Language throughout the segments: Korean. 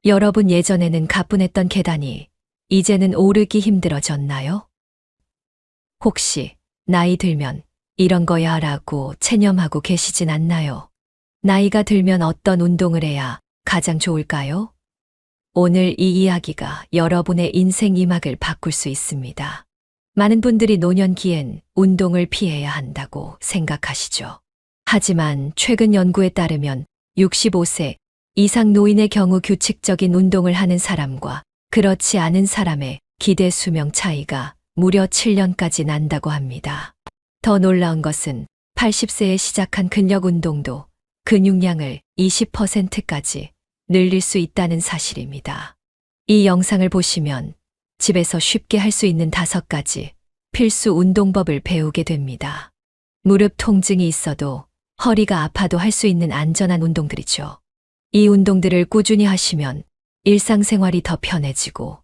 여러분 예전에는 가뿐했던 계단이 이제는 오르기 힘들어졌나요? 혹시 나이 들면 이런 거야 라고 체념하고 계시진 않나요? 나이가 들면 어떤 운동을 해야 가장 좋을까요? 오늘 이 이야기가 여러분의 인생 이막을 바꿀 수 있습니다. 많은 분들이 노년기엔 운동을 피해야 한다고 생각하시죠. 하지만 최근 연구에 따르면 65세 이상 노인의 경우 규칙적인 운동을 하는 사람과 그렇지 않은 사람의 기대 수명 차이가 무려 7년까지 난다고 합니다. 더 놀라운 것은 80세에 시작한 근력 운동도 근육량을 20%까지 늘릴 수 있다는 사실입니다. 이 영상을 보시면 집에서 쉽게 할 수 있는 5가지 필수 운동법을 배우게 됩니다. 무릎 통증이 있어도 허리가 아파도 할 수 있는 안전한 운동들이죠. 이 운동들을 꾸준히 하시면 일상생활이 더 편해지고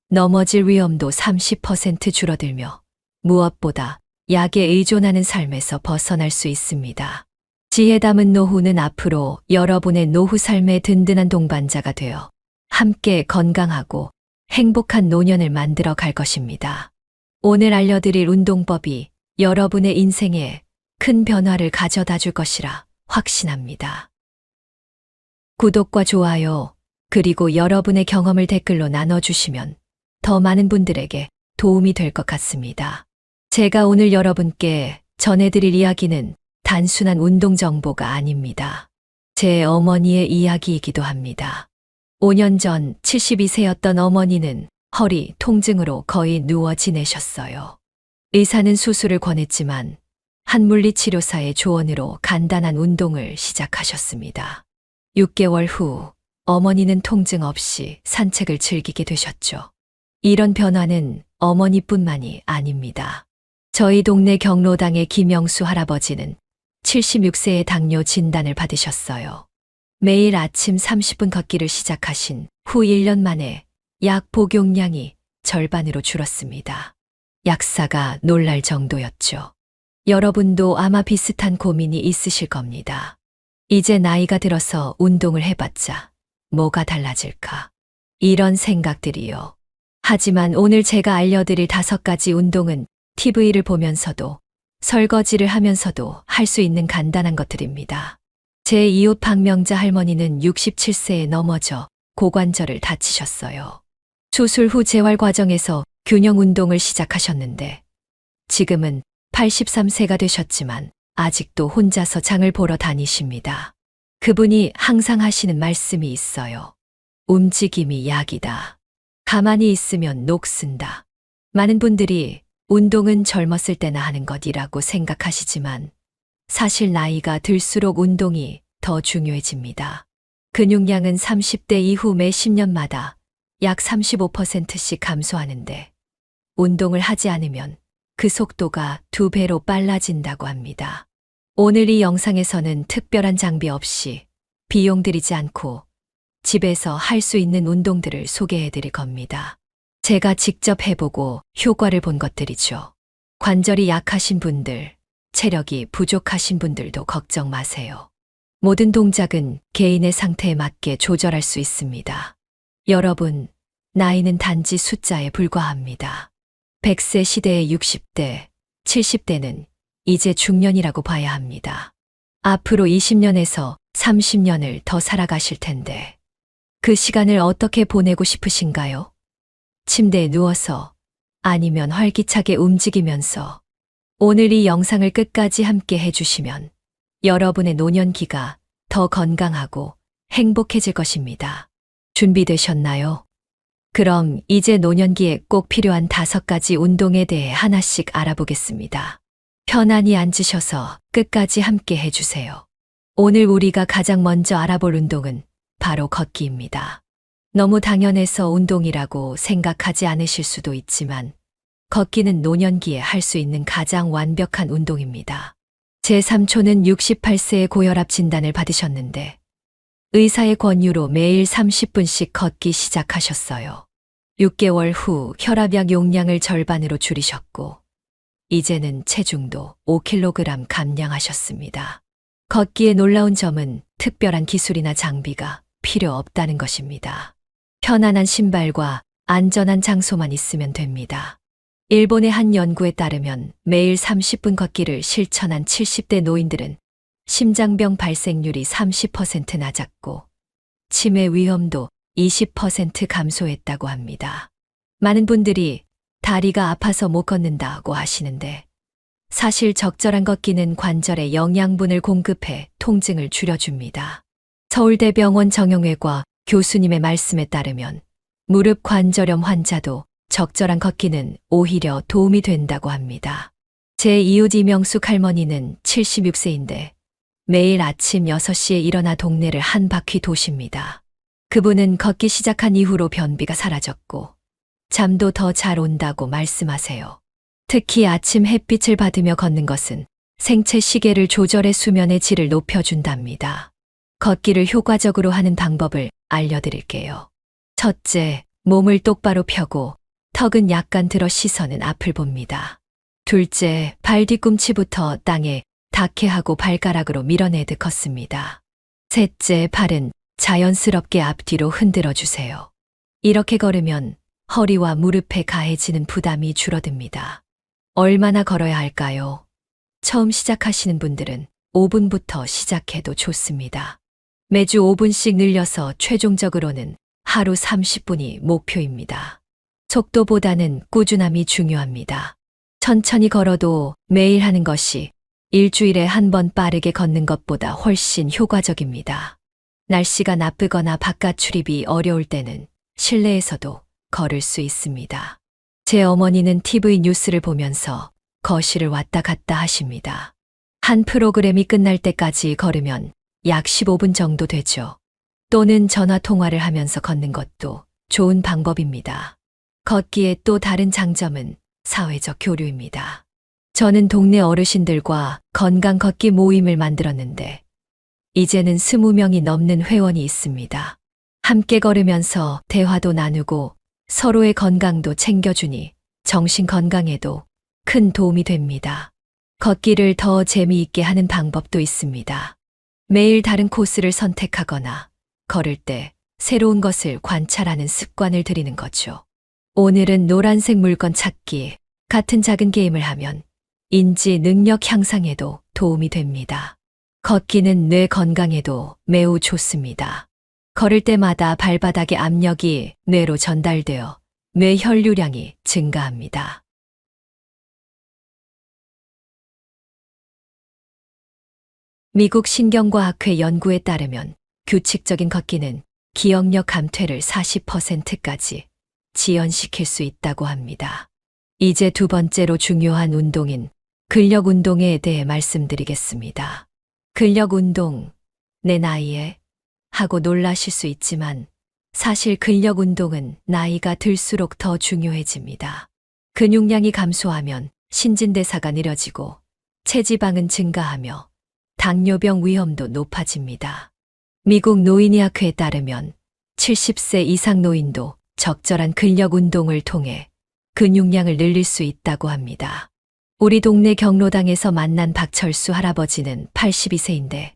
넘어질 위험도 30% 줄어들며 무엇보다 약에 의존하는 삶에서 벗어날 수 있습니다. 지혜 담은 노후는 앞으로 여러분의 노후 삶의 든든한 동반자가 되어 함께 건강하고 행복한 노년을 만들어 갈 것입니다. 오늘 알려드릴 운동법이 여러분의 인생에 큰 변화를 가져다 줄 것이라 확신합니다. 구독과 좋아요, 그리고 여러분의 경험을 댓글로 나눠주시면 더 많은 분들에게 도움이 될 것 같습니다. 제가 오늘 여러분께 전해드릴 이야기는 단순한 운동 정보가 아닙니다. 제 어머니의 이야기이기도 합니다. 5년 전 72세였던 어머니는 허리 통증으로 거의 누워 지내셨어요. 의사는 수술을 권했지만 한 물리치료사의 조언으로 간단한 운동을 시작하셨습니다. 6개월 후 어머니는 통증 없이 산책을 즐기게 되셨죠. 이런 변화는 어머니뿐만이 아닙니다. 저희 동네 경로당의 김영수 할아버지는 76세의 당뇨 진단을 받으셨어요. 매일 아침 30분 걷기를 시작하신 후 1년 만에 약 복용량이 절반으로 줄었습니다. 약사가 놀랄 정도였죠. 여러분도 아마 비슷한 고민이 있으실 겁니다. 이제 나이가 들어서 운동을 해봤자 뭐가 달라질까? 이런 생각들이요. 하지만 오늘 제가 알려드릴 5가지 운동은 TV를 보면서도 설거지를 하면서도 할 수 있는 간단한 것들입니다. 제 이웃 박명자 할머니는 67세에 넘어져 고관절을 다치셨어요. 수술 후 재활 과정에서 균형 운동을 시작하셨는데 지금은 83세가 되셨지만 아직도 혼자서 장을 보러 다니십니다. 그분이 항상 하시는 말씀이 있어요. 움직임이 약이다. 가만히 있으면 녹슨다. 많은 분들이 운동은 젊었을 때나 하는 것이라고 생각하시지만 사실 나이가 들수록 운동이 더 중요해집니다. 근육량은 30대 이후 매 10년마다 약 35%씩 감소하는데 운동을 하지 않으면 그 속도가 2배로 빨라진다고 합니다. 오늘 이 영상에서는 특별한 장비 없이 비용 들이지 않고 집에서 할 수 있는 운동들을 소개해 드릴 겁니다. 제가 직접 해보고 효과를 본 것들이죠. 관절이 약하신 분들, 체력이 부족하신 분들도 걱정 마세요. 모든 동작은 개인의 상태에 맞게 조절할 수 있습니다. 여러분, 나이는 단지 숫자에 불과합니다. 100세 시대의 60대, 70대는 이제 중년이라고 봐야 합니다. 앞으로 20년에서 30년을 더 살아가실 텐데 그 시간을 어떻게 보내고 싶으신가요? 침대에 누워서 아니면 활기차게 움직이면서 오늘 이 영상을 끝까지 함께 해주시면 여러분의 노년기가 더 건강하고 행복해질 것입니다. 준비되셨나요? 그럼 이제 노년기에 꼭 필요한 5가지 운동에 대해 하나씩 알아보겠습니다. 편안히 앉으셔서 끝까지 함께 해주세요. 오늘 우리가 가장 먼저 알아볼 운동은 바로 걷기입니다. 너무 당연해서 운동이라고 생각하지 않으실 수도 있지만 걷기는 노년기에 할 수 있는 가장 완벽한 운동입니다. 제 삼촌은 68세의 고혈압 진단을 받으셨는데 의사의 권유로 매일 30분씩 걷기 시작하셨어요. 6개월 후 혈압약 용량을 절반으로 줄이셨고 이제는 체중도 5kg 감량하셨습니다. 걷기의 놀라운 점은 특별한 기술이나 장비가 필요 없다는 것입니다. 편안한 신발과 안전한 장소만 있으면 됩니다. 일본의 한 연구에 따르면 매일 30분 걷기를 실천한 70대 노인들은 심장병 발생률이 30% 낮았고 치매 위험도 20% 감소했다고 합니다. 많은 분들이 다리가 아파서 못 걷는다고 하시는데 사실 적절한 걷기는 관절에 영양분을 공급해 통증을 줄여줍니다. 서울대병원 정형외과 교수님의 말씀에 따르면 무릎 관절염 환자도 적절한 걷기는 오히려 도움이 된다고 합니다. 제 이웃 이명숙 할머니는 76세인데 매일 아침 6시에 일어나 동네를 한 바퀴 도십니다. 그분은 걷기 시작한 이후로 변비가 사라졌고 잠도 더 잘 온다고 말씀하세요. 특히 아침 햇빛을 받으며 걷는 것은 생체 시계를 조절해 수면의 질을 높여준답니다. 걷기를 효과적으로 하는 방법을 알려드릴게요. 첫째, 몸을 똑바로 펴고 턱은 약간 들어 시선은 앞을 봅니다. 둘째, 발 뒤꿈치부터 땅에 닿게 하고 발가락으로 밀어내듯 걷습니다. 셋째, 발은 자연스럽게 앞뒤로 흔들어 주세요. 이렇게 걸으면 허리와 무릎에 가해지는 부담이 줄어듭니다. 얼마나 걸어야 할까요? 처음 시작하시는 분들은 5분부터 시작해도 좋습니다. 매주 5분씩 늘려서 최종적으로는 하루 30분이 목표입니다. 속도보다는 꾸준함이 중요합니다. 천천히 걸어도 매일 하는 것이 일주일에 한 번 빠르게 걷는 것보다 훨씬 효과적입니다. 날씨가 나쁘거나 바깥 출입이 어려울 때는 실내에서도 걸을 수 있습니다. 제 어머니는 TV 뉴스를 보면서 거실을 왔다 갔다 하십니다. 한 프로그램이 끝날 때까지 걸으면 약 15분 정도 되죠. 또는 전화 통화를 하면서 걷는 것도 좋은 방법입니다. 걷기의 또 다른 장점은 사회적 교류입니다. 저는 동네 어르신들과 건강 걷기 모임을 만들었는데 이제는 20명이 넘는 회원이 있습니다. 함께 걸으면서 대화도 나누고 서로의 건강도 챙겨주니 정신 건강에도 큰 도움이 됩니다. 걷기를 더 재미있게 하는 방법도 있습니다. 매일 다른 코스를 선택하거나 걸을 때 새로운 것을 관찰하는 습관을 들이는 거죠. 오늘은 노란색 물건 찾기 같은 작은 게임을 하면 인지 능력 향상에도 도움이 됩니다. 걷기는 뇌 건강에도 매우 좋습니다. 걸을 때마다 발바닥의 압력이 뇌로 전달되어 뇌 혈류량이 증가합니다. 미국 신경과학회 연구에 따르면 규칙적인 걷기는 기억력 감퇴를 40%까지 지연시킬 수 있다고 합니다. 이제 두 번째로 중요한 운동인 근력 운동에 대해 말씀드리겠습니다. 근력 운동, 내 나이에? 하고 놀라실 수 있지만 사실 근력 운동은 나이가 들수록 더 중요해집니다. 근육량이 감소하면 신진대사가 느려지고 체지방은 증가하며 당뇨병 위험도 높아집니다. 미국 노인의학회에 따르면 70세 이상 노인도 적절한 근력 운동을 통해 근육량을 늘릴 수 있다고 합니다. 우리 동네 경로당에서 만난 박철수 할아버지는 82세인데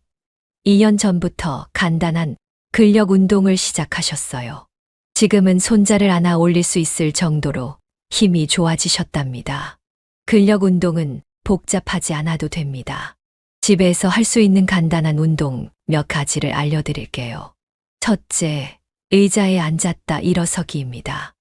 2년 전부터 간단한 근력 운동을 시작하셨어요. 지금은 손자를 안아 올릴 수 있을 정도로 힘이 좋아지셨답니다. 근력 운동은 복잡하지 않아도 됩니다. 집에서 할 수 있는 간단한 운동 몇 가지를 알려드릴게요. 첫째, 의자에 앉았다 일어서기입니다.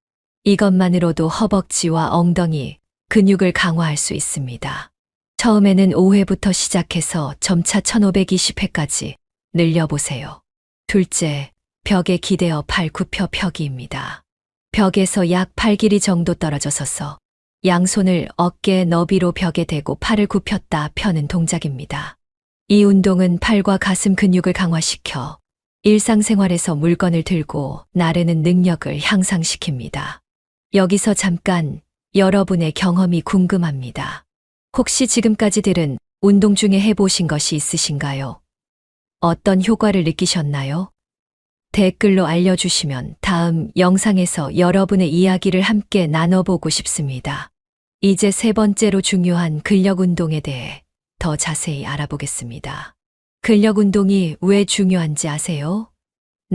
이것만으로도 허벅지와 엉덩이, 근육을 강화할 수 있습니다. 처음에는 5회부터 시작해서 점차 1520회까지 늘려보세요. 둘째, 벽에 기대어 팔 굽혀 펴기입니다. 벽에서 약 8길이 정도 떨어져 서서 양손을 어깨 너비로 벽에 대고 팔을 굽혔다 펴는 동작입니다. 이 운동은 팔과 가슴 근육을 강화시켜 일상생활에서 물건을 들고 나르는 능력을 향상시킵니다. 여기서 잠깐 여러분의 경험이 궁금합니다. 혹시 지금까지 들은 운동 중에 해보신 것이 있으신가요? 어떤 효과를 느끼셨나요? 댓글로 알려주시면 다음 영상에서 여러분의 이야기를 함께 나눠보고 싶습니다. 이제 세 번째로 중요한 근력 운동에 대해 더 자세히 알아보겠습니다. 근력 운동이 왜 중요한지 아세요?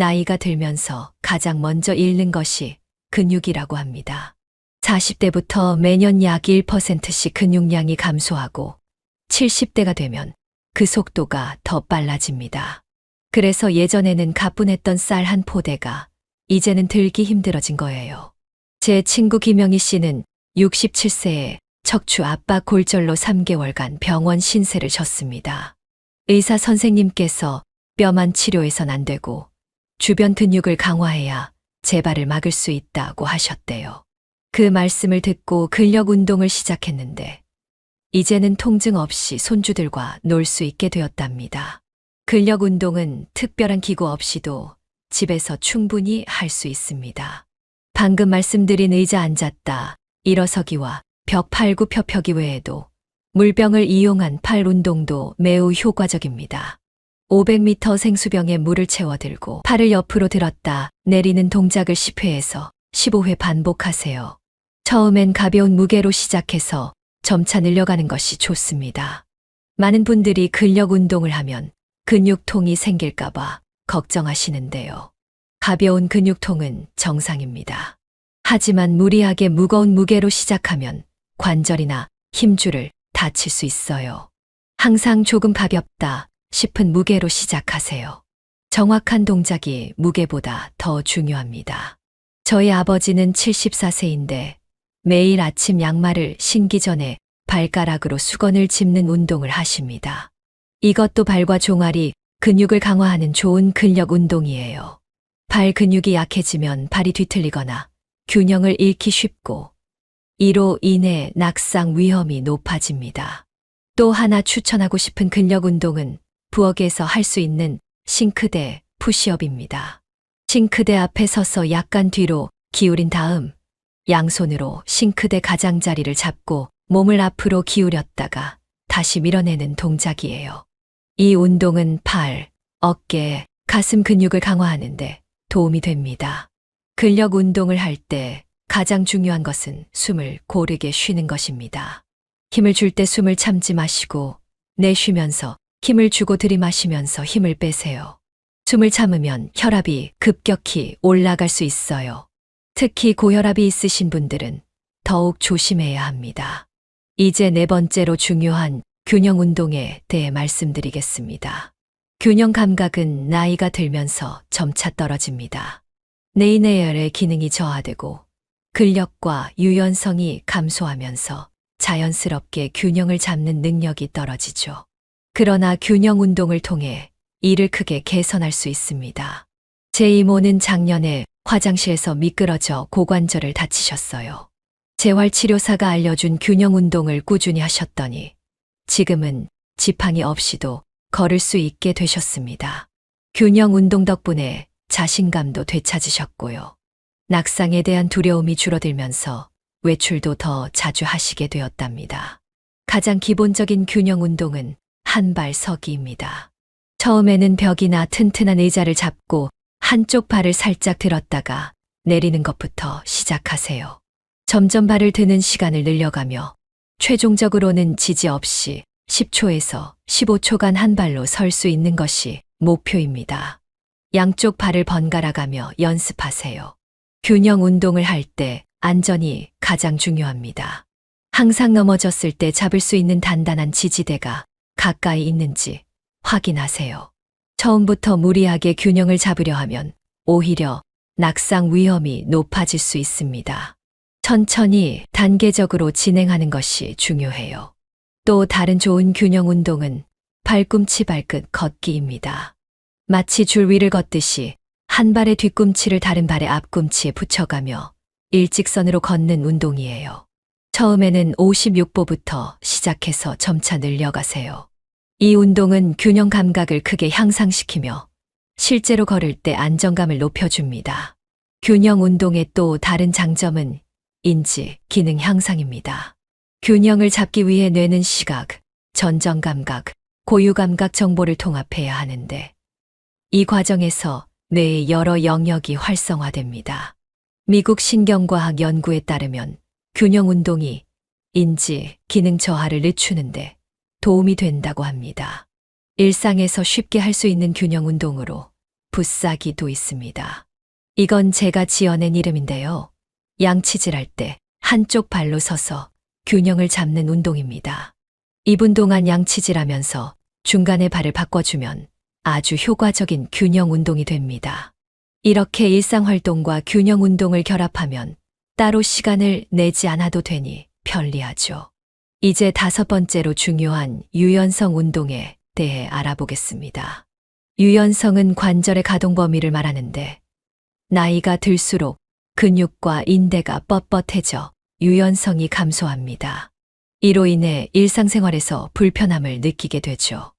나이가 들면서 가장 먼저 잃는 것이 근육이라고 합니다. 40대부터 매년 약 1%씩 근육량이 감소하고 70대가 되면 그 속도가 더 빨라집니다. 그래서 예전에는 가뿐했던 쌀 한 포대가 이제는 들기 힘들어진 거예요. 제 친구 김영희 씨는 67세에 척추 압박 골절로 3개월간 병원 신세를 졌습니다. 의사 선생님께서 뼈만 치료해선 안 되고 주변 근육을 강화해야 재발을 막을 수 있다고 하셨대요. 그 말씀을 듣고 근력 운동을 시작했는데 이제는 통증 없이 손주들과 놀 수 있게 되었답니다. 근력 운동은 특별한 기구 없이도 집에서 충분히 할 수 있습니다. 방금 말씀드린 의자 앉았다, 일어서기와 벽 팔굽혀펴기 외에도 물병을 이용한 팔 운동도 매우 효과적입니다. 500m 생수병에 물을 채워 들고 팔을 옆으로 들었다 내리는 동작을 10회에서 15회 반복하세요. 처음엔 가벼운 무게로 시작해서 점차 늘려가는 것이 좋습니다. 많은 분들이 근력 운동을 하면 근육통이 생길까봐 걱정하시는데요. 가벼운 근육통은 정상입니다. 하지만 무리하게 무거운 무게로 시작하면 관절이나 힘줄을 다칠 수 있어요. 항상 조금 가볍다 싶은 무게로 시작하세요. 정확한 동작이 무게보다 더 중요합니다. 저희 아버지는 74세인데 매일 아침 양말을 신기 전에 발가락으로 수건을 짚는 운동을 하십니다. 이것도 발과 종아리, 근육을 강화하는 좋은 근력 운동이에요. 발 근육이 약해지면 발이 뒤틀리거나 균형을 잃기 쉽고 이로 인해 낙상 위험이 높아집니다. 또 하나 추천하고 싶은 근력 운동은 부엌에서 할 수 있는 싱크대 푸시업입니다. 싱크대 앞에 서서 약간 뒤로 기울인 다음 양손으로 싱크대 가장자리를 잡고 몸을 앞으로 기울였다가 다시 밀어내는 동작이에요. 이 운동은 팔, 어깨, 가슴 근육을 강화하는데 도움이 됩니다. 근력 운동을 할 때 가장 중요한 것은 숨을 고르게 쉬는 것입니다. 힘을 줄 때 숨을 참지 마시고 내쉬면서 힘을 주고 들이마시면서 힘을 빼세요. 숨을 참으면 혈압이 급격히 올라갈 수 있어요. 특히 고혈압이 있으신 분들은 더욱 조심해야 합니다. 이제 네 번째로 중요한 균형 운동에 대해 말씀드리겠습니다. 균형 감각은 나이가 들면서 점차 떨어집니다. 뇌의 기능이 저하되고 근력과 유연성이 감소하면서 자연스럽게 균형을 잡는 능력이 떨어지죠. 그러나 균형 운동을 통해 이를 크게 개선할 수 있습니다. 제 이모는 작년에 화장실에서 미끄러져 고관절을 다치셨어요. 재활치료사가 알려준 균형 운동을 꾸준히 하셨더니 지금은 지팡이 없이도 걸을 수 있게 되셨습니다. 균형 운동 덕분에 자신감도 되찾으셨고요. 낙상에 대한 두려움이 줄어들면서 외출도 더 자주 하시게 되었답니다. 가장 기본적인 균형 운동은 한발 서기입니다. 처음에는 벽이나 튼튼한 의자를 잡고 한쪽 발을 살짝 들었다가 내리는 것부터 시작하세요. 점점 발을 드는 시간을 늘려가며 최종적으로는 지지 없이 10초에서 15초간 한 발로 설 수 있는 것이 목표입니다. 양쪽 발을 번갈아 가며 연습하세요. 균형 운동을 할 때 안전이 가장 중요합니다. 항상 넘어졌을 때 잡을 수 있는 단단한 지지대가 가까이 있는지 확인하세요. 처음부터 무리하게 균형을 잡으려 하면 오히려 낙상 위험이 높아질 수 있습니다. 천천히 단계적으로 진행하는 것이 중요해요. 또 다른 좋은 균형 운동은 발꿈치 발끝 걷기입니다. 마치 줄 위를 걷듯이 한 발의 뒤꿈치를 다른 발의 앞꿈치에 붙여가며 일직선으로 걷는 운동이에요. 처음에는 56보부터 시작해서 점차 늘려가세요. 이 운동은 균형 감각을 크게 향상시키며 실제로 걸을 때 안정감을 높여줍니다. 균형 운동의 또 다른 장점은 인지, 기능 향상입니다. 균형을 잡기 위해 뇌는 시각, 전정 감각, 고유 감각 정보를 통합해야 하는데 이 과정에서 뇌의 여러 영역이 활성화됩니다. 미국 신경과학 연구에 따르면 균형 운동이 인지, 기능 저하를 늦추는데 도움이 된다고 합니다. 일상에서 쉽게 할 수 있는 균형 운동으로 붓사기도 있습니다. 이건 제가 지어낸 이름인데요. 양치질할 때 한쪽 발로 서서 균형을 잡는 운동입니다. 2분 동안 양치질하면서 중간에 발을 바꿔주면 아주 효과적인 균형 운동이 됩니다. 이렇게 일상활동과 균형 운동을 결합하면 따로 시간을 내지 않아도 되니 편리하죠. 이제 5번째로 중요한 유연성 운동에 대해 알아보겠습니다. 유연성은 관절의 가동 범위를 말하는데 나이가 들수록 근육과 인대가 뻣뻣해져 유연성이 감소합니다. 이로 인해 일상생활에서 불편함을 느끼게 되죠.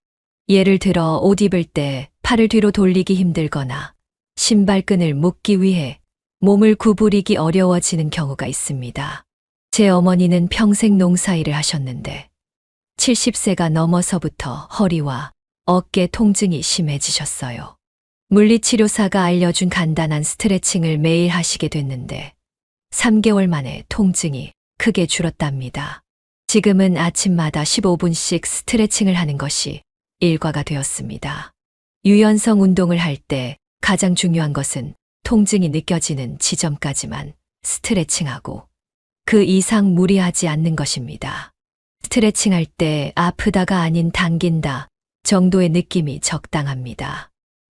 예를 들어 옷 입을 때 팔을 뒤로 돌리기 힘들거나 신발끈을 묶기 위해 몸을 구부리기 어려워지는 경우가 있습니다. 제 어머니는 평생 농사일을 하셨는데 70세가 넘어서부터 허리와 어깨 통증이 심해지셨어요. 물리치료사가 알려준 간단한 스트레칭을 매일 하시게 됐는데 3개월 만에 통증이 크게 줄었답니다. 지금은 아침마다 15분씩 스트레칭을 하는 것이 일과가 되었습니다. 유연성 운동을 할 때 가장 중요한 것은 통증이 느껴지는 지점까지만 스트레칭하고 그 이상 무리하지 않는 것입니다. 스트레칭할 때 아프다가 아닌 당긴다 정도의 느낌이 적당합니다.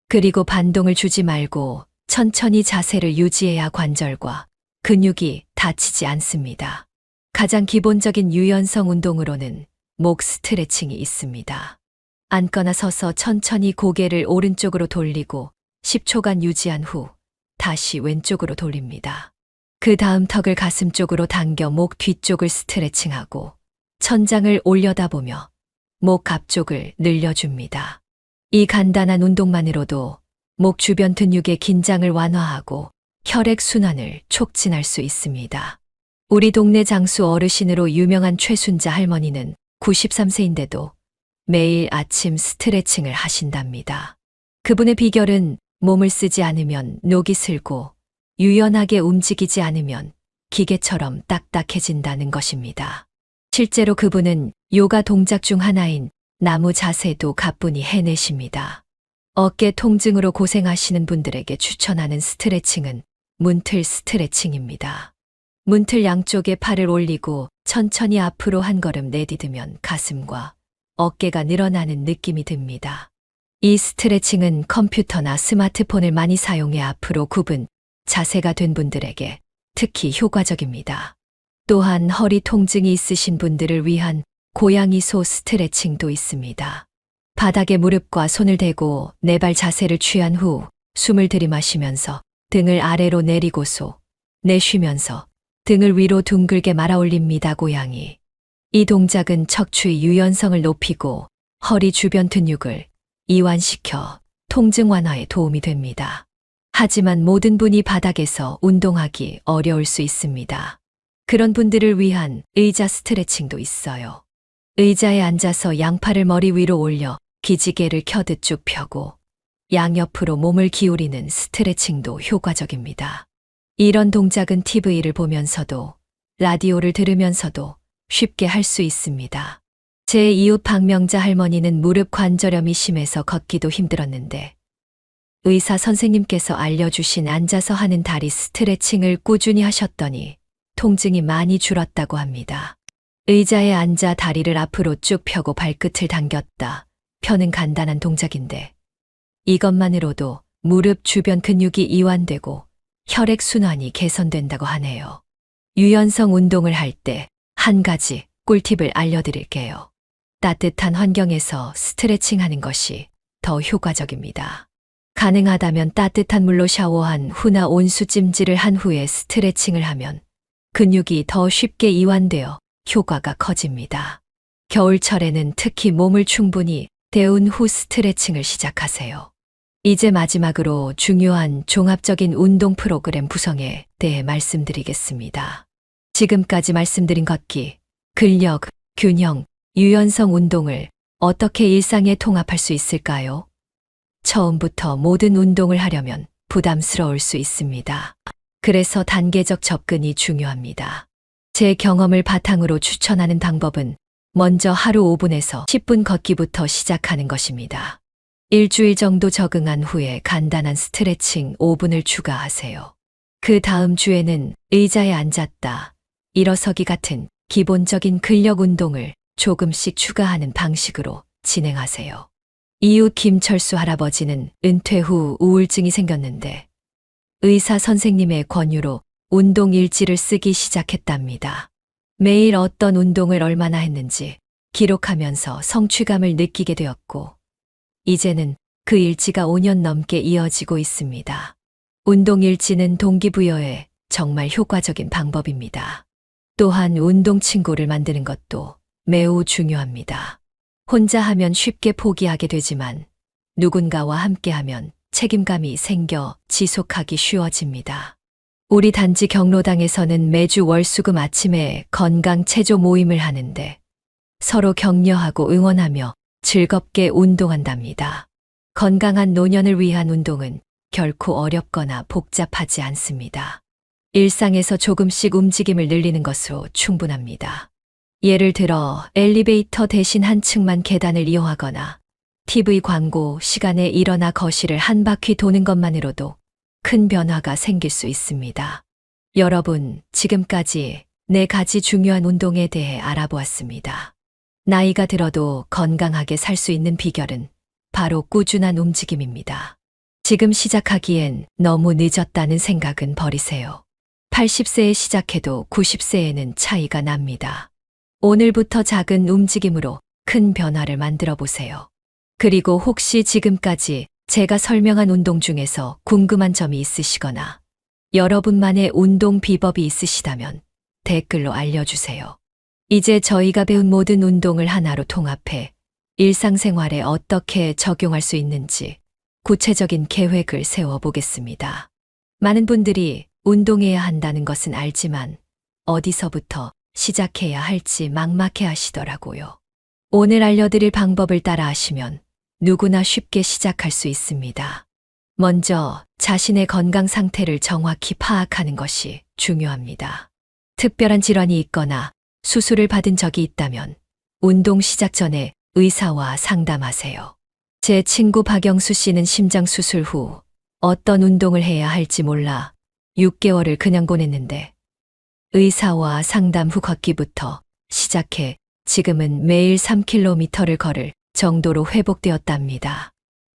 그리고 반동을 주지 말고 천천히 자세를 유지해야 관절과 근육이 다치지 않습니다. 가장 기본적인 유연성 운동으로는 목 스트레칭이 있습니다. 앉거나 서서 천천히 고개를 오른쪽으로 돌리고 10초간 유지한 후 다시 왼쪽으로 돌립니다. 그 다음 턱을 가슴 쪽으로 당겨 목 뒤쪽을 스트레칭하고 천장을 올려다보며 목 앞쪽을 늘려줍니다. 이 간단한 운동만으로도 목 주변 근육의 긴장을 완화하고 혈액순환을 촉진할 수 있습니다. 우리 동네 장수 어르신으로 유명한 최순자 할머니는 93세인데도 매일 아침 스트레칭을 하신답니다. 그분의 비결은 몸을 쓰지 않으면 녹이 슬고 유연하게 움직이지 않으면 기계처럼 딱딱해진다는 것입니다. 실제로 그분은 요가 동작 중 하나인 나무 자세도 가뿐히 해내십니다. 어깨 통증으로 고생하시는 분들에게 추천하는 스트레칭은 문틀 스트레칭입니다. 문틀 양쪽에 팔을 올리고 천천히 앞으로 한 걸음 내디디면 가슴과 어깨가 늘어나는 느낌이 듭니다. 이 스트레칭은 컴퓨터나 스마트폰을 많이 사용해 앞으로 굽은 자세가 된 분들에게 특히 효과적입니다. 또한 허리 통증이 있으신 분들을 위한 고양이 소 스트레칭도 있습니다. 바닥에 무릎과 손을 대고 네 발 자세를 취한 후 숨을 들이마시면서 등을 아래로 내리고서 내쉬면서 등을 위로 둥글게 말아 올립니다. 고양이. 이 동작은 척추의 유연성을 높이고 허리 주변 근육을 이완시켜 통증 완화에 도움이 됩니다. 하지만 모든 분이 바닥에서 운동하기 어려울 수 있습니다. 그런 분들을 위한 의자 스트레칭도 있어요. 의자에 앉아서 양팔을 머리 위로 올려 기지개를 켜듯 쭉 펴고 양옆으로 몸을 기울이는 스트레칭도 효과적입니다. 이런 동작은 TV를 보면서도 라디오를 들으면서도 쉽게 할 수 있습니다. 제 이웃 박명자 할머니는 무릎 관절염이 심해서 걷기도 힘들었는데 의사 선생님께서 알려주신 앉아서 하는 다리 스트레칭을 꾸준히 하셨더니 통증이 많이 줄었다고 합니다. 의자에 앉아 다리를 앞으로 쭉 펴고 발끝을 당겼다 펴는 간단한 동작인데 이것만으로도 무릎 주변 근육이 이완되고 혈액순환이 개선된다고 하네요. 유연성 운동을 할 때 한 가지 꿀팁을 알려드릴게요. 따뜻한 환경에서 스트레칭 하는 것이 더 효과적입니다. 가능하다면 따뜻한 물로 샤워한 후나 온수 찜질을 한 후에 스트레칭을 하면 근육이 더 쉽게 이완되어 효과가 커집니다. 겨울철에는 특히 몸을 충분히 데운 후 스트레칭을 시작하세요. 이제 마지막으로 중요한 종합적인 운동 프로그램 구성에 대해 말씀드리겠습니다. 지금까지 말씀드린 걷기, 근력, 균형, 유연성 운동을 어떻게 일상에 통합할 수 있을까요? 처음부터 모든 운동을 하려면 부담스러울 수 있습니다. 그래서 단계적 접근이 중요합니다. 제 경험을 바탕으로 추천하는 방법은 먼저 하루 5분에서 10분 걷기부터 시작하는 것입니다. 일주일 정도 적응한 후에 간단한 스트레칭 5분을 추가하세요. 그 다음 주에는 의자에 앉았다, 일어서기 같은 기본적인 근력 운동을 조금씩 추가하는 방식으로 진행하세요. 이웃 김철수 할아버지는 은퇴 후 우울증이 생겼는데 의사 선생님의 권유로 운동 일지를 쓰기 시작했답니다. 매일 어떤 운동을 얼마나 했는지 기록하면서 성취감을 느끼게 되었고, 이제는 그 일지가 5년 넘게 이어지고 있습니다. 운동 일지는 동기부여에 정말 효과적인 방법입니다. 또한 운동 친구를 만드는 것도 매우 중요합니다. 혼자 하면 쉽게 포기하게 되지만 누군가와 함께하면 책임감이 생겨 지속하기 쉬워집니다. 우리 단지 경로당에서는 매주 월수금 아침에 건강 체조 모임을 하는데 서로 격려하고 응원하며 즐겁게 운동한답니다. 건강한 노년을 위한 운동은 결코 어렵거나 복잡하지 않습니다. 일상에서 조금씩 움직임을 늘리는 것으로 충분합니다. 예를 들어 엘리베이터 대신 한 층만 계단을 이용하거나 TV 광고 시간에 일어나 거실을 한 바퀴 도는 것만으로도 큰 변화가 생길 수 있습니다. 여러분, 지금까지 4가지 중요한 운동에 대해 알아보았습니다. 나이가 들어도 건강하게 살 수 있는 비결은 바로 꾸준한 움직임입니다. 지금 시작하기엔 너무 늦었다는 생각은 버리세요. 80세에 시작해도 90세에는 차이가 납니다. 오늘부터 작은 움직임으로 큰 변화를 만들어 보세요. 그리고 혹시 지금까지 제가 설명한 운동 중에서 궁금한 점이 있으시거나 여러분만의 운동 비법이 있으시다면 댓글로 알려주세요. 이제 저희가 배운 모든 운동을 하나로 통합해 일상생활에 어떻게 적용할 수 있는지 구체적인 계획을 세워보겠습니다. 많은 분들이 운동해야 한다는 것은 알지만 어디서부터 시작해야 할지 막막해 하시더라고요. 오늘 알려드릴 방법을 따라 하시면 누구나 쉽게 시작할 수 있습니다. 먼저 자신의 건강 상태를 정확히 파악하는 것이 중요합니다. 특별한 질환이 있거나 수술을 받은 적이 있다면 운동 시작 전에 의사와 상담하세요. 제 친구 박영수 씨는 심장 수술 후 어떤 운동을 해야 할지 몰라 6개월을 그냥 보냈는데 의사와 상담 후 걷기부터 시작해 지금은 매일 3km를 걸을 정도로 회복되었답니다.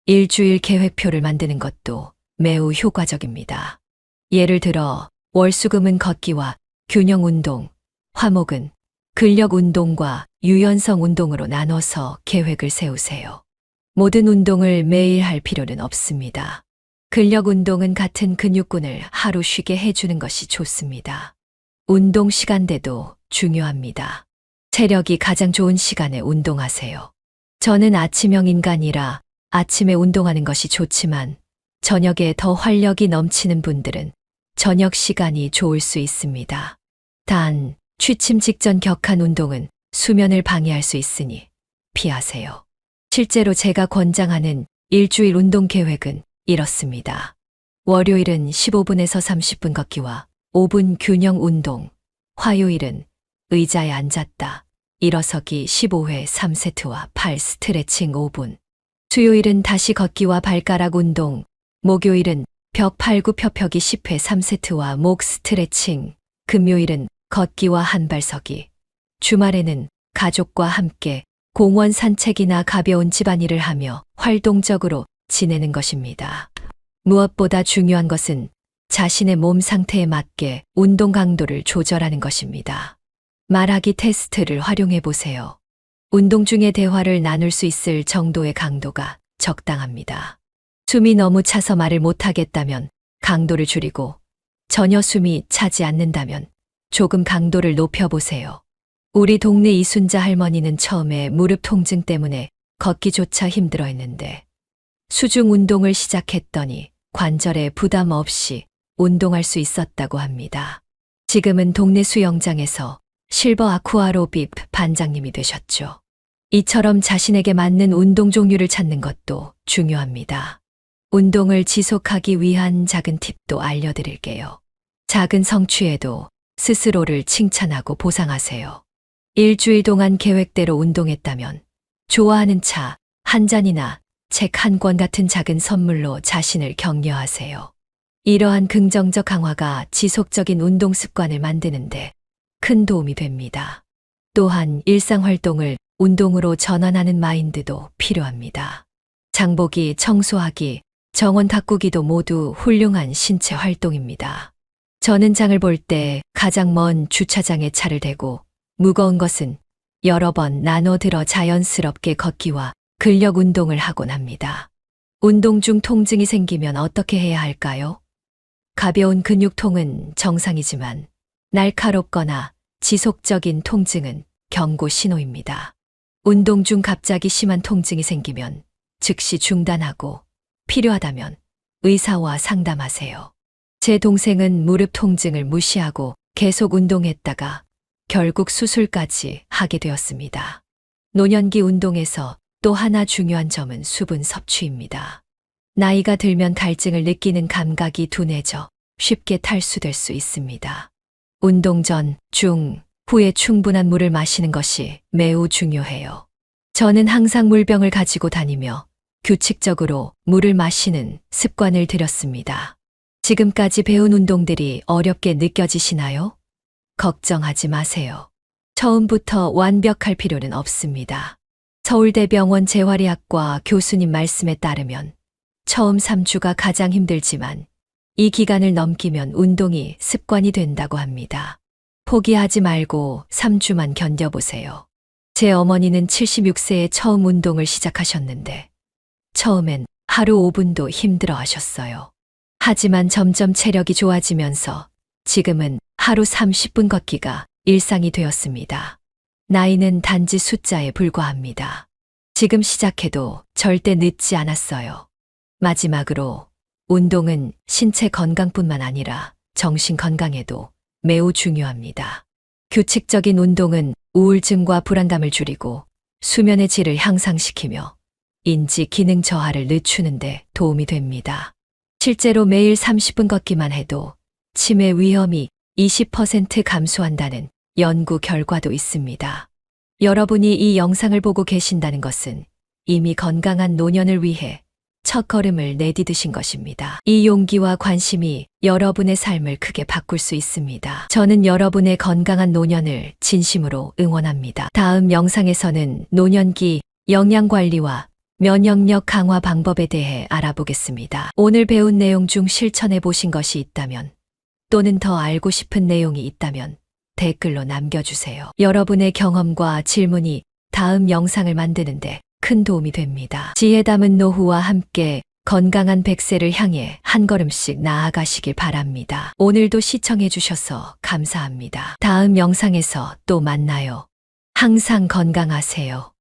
일주일 계획표를 만드는 것도 매우 효과적입니다. 예를 들어 월수금은 걷기와 균형 운동, 화목은 근력 운동과 유연성 운동으로 나눠서 계획을 세우세요. 모든 운동을 매일 할 필요는 없습니다. 근력 운동은 같은 근육군을 하루 쉬게 해주는 것이 좋습니다. 운동 시간대도 중요합니다. 체력이 가장 좋은 시간에 운동하세요. 저는 아침형 인간이라 아침에 운동하는 것이 좋지만 저녁에 더 활력이 넘치는 분들은 저녁 시간이 좋을 수 있습니다. 단, 취침 직전 격한 운동은 수면을 방해할 수 있으니 피하세요. 실제로 제가 권장하는 일주일 운동 계획은 이렇습니다. 월요일은 15분에서 30분 걷기와 5분 균형 운동, 화요일은 의자에 앉았다, 일어서기 15회 3세트와 팔 스트레칭 5분, 수요일은 다시 걷기와 발가락 운동, 목요일은 벽 팔구 펴펴기 10회 3세트와 목 스트레칭, 금요일은 걷기와 한발서기, 주말에는 가족과 함께 공원 산책이나 가벼운 집안일을 하며 활동적으로 지내는 것입니다. 무엇보다 중요한 것은 자신의 몸 상태에 맞게 운동 강도를 조절하는 것입니다. 말하기 테스트를 활용해 보세요. 운동 중에 대화를 나눌 수 있을 정도의 강도가 적당합니다. 숨이 너무 차서 말을 못하겠다면 강도를 줄이고 전혀 숨이 차지 않는다면 조금 강도를 높여보세요. 우리 동네 이순자 할머니는 처음에 무릎 통증 때문에 걷기조차 힘들어했는데 수중 운동을 시작했더니 관절에 부담 없이 운동할 수 있었다고 합니다. 지금은 동네 수영장에서 실버 아쿠아로빅 반장님이 되셨죠. 이처럼 자신에게 맞는 운동 종류를 찾는 것도 중요합니다. 운동을 지속하기 위한 작은 팁도 알려드릴게요. 작은 성취에도 스스로를 칭찬하고 보상하세요. 일주일 동안 계획대로 운동했다면 좋아하는 차 한 잔이나 책 한 권 같은 작은 선물로 자신을 격려하세요. 이러한 긍정적 강화가 지속적인 운동 습관을 만드는데 큰 도움이 됩니다. 또한 일상활동을 운동으로 전환하는 마인드도 필요합니다. 장보기, 청소하기, 정원 가꾸기도 모두 훌륭한 신체 활동입니다. 저는 장을 볼 때 가장 먼 주차장에 차를 대고 무거운 것은 여러 번 나눠 들어 자연스럽게 걷기와 근력 운동을 하곤 합니다. 운동 중 통증이 생기면 어떻게 해야 할까요? 가벼운 근육통은 정상이지만 날카롭거나 지속적인 통증은 경고 신호입니다. 운동 중 갑자기 심한 통증이 생기면 즉시 중단하고 필요하다면 의사와 상담하세요. 제 동생은 무릎 통증을 무시하고 계속 운동했다가 결국 수술까지 하게 되었습니다. 노년기 운동에서 또 하나 중요한 점은 수분 섭취입니다. 나이가 들면 갈증을 느끼는 감각이 둔해져 쉽게 탈수될 수 있습니다. 운동 전, 중, 후에 충분한 물을 마시는 것이 매우 중요해요. 저는 항상 물병을 가지고 다니며 규칙적으로 물을 마시는 습관을 들였습니다. 지금까지 배운 운동들이 어렵게 느껴지시나요? 걱정하지 마세요. 처음부터 완벽할 필요는 없습니다. 서울대병원 재활의학과 교수님 말씀에 따르면 처음 3주가 가장 힘들지만 이 기간을 넘기면 운동이 습관이 된다고 합니다. 포기하지 말고 3주만 견뎌보세요. 제 어머니는 76세에 처음 운동을 시작하셨는데 처음엔 하루 5분도 힘들어 하셨어요. 하지만 점점 체력이 좋아지면서 지금은 하루 30분 걷기가 일상이 되었습니다. 나이는 단지 숫자에 불과합니다. 지금 시작해도 절대 늦지 않았어요. 마지막으로 운동은 신체 건강뿐만 아니라 정신 건강에도 매우 중요합니다. 규칙적인 운동은 우울증과 불안감을 줄이고 수면의 질을 향상시키며 인지 기능 저하를 늦추는데 도움이 됩니다. 실제로 매일 30분 걷기만 해도 치매 위험이 20% 감소한다는 연구 결과도 있습니다. 여러분이 이 영상을 보고 계신다는 것은 이미 건강한 노년을 위해 첫걸음을 내디디신 것입니다. 이 용기와 관심이 여러분의 삶을 크게 바꿀 수 있습니다. 저는 여러분의 건강한 노년을 진심으로 응원합니다. 다음 영상에서는 노년기 영양관리와 면역력 강화 방법에 대해 알아보겠습니다. 오늘 배운 내용 중 실천해 보신 것이 있다면 또는 더 알고 싶은 내용이 있다면 댓글로 남겨주세요. 여러분의 경험과 질문이 다음 영상을 만드는데 큰 도움이 됩니다. 지혜 담은 노후와 함께 건강한 100세를 향해 한 걸음씩 나아가시길 바랍니다. 오늘도 시청해 주셔서 감사합니다. 다음 영상에서 또 만나요. 항상 건강하세요.